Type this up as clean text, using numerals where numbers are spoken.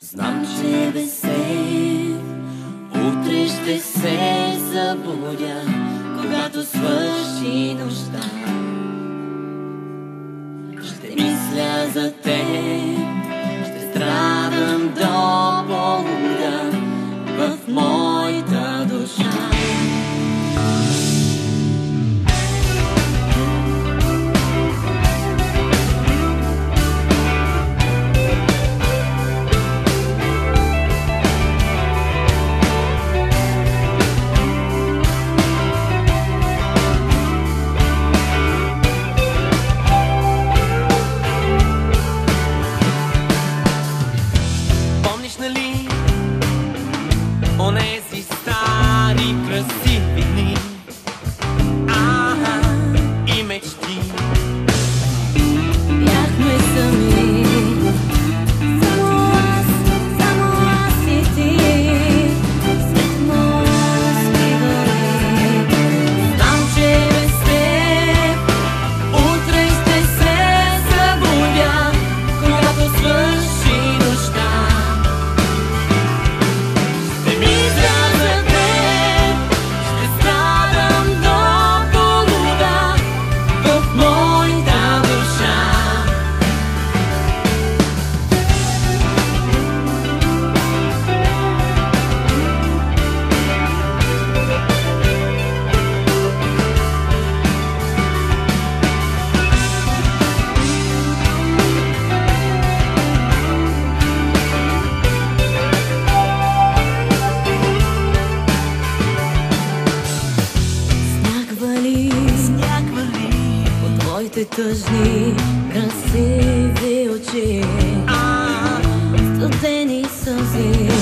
Знам, че без теб утре ще се събудя, когато свърши нощта. Ще мисля за теб, ще страдам до полудя в моята душа. Онези стари красиви дни, и мечти. Бяхме сами, само аз и ти, след морски вълни. Знам, че без теб утре ще се събудя, когато свърши нощта. Твоите тъжни, красиви очи, студени сълзи.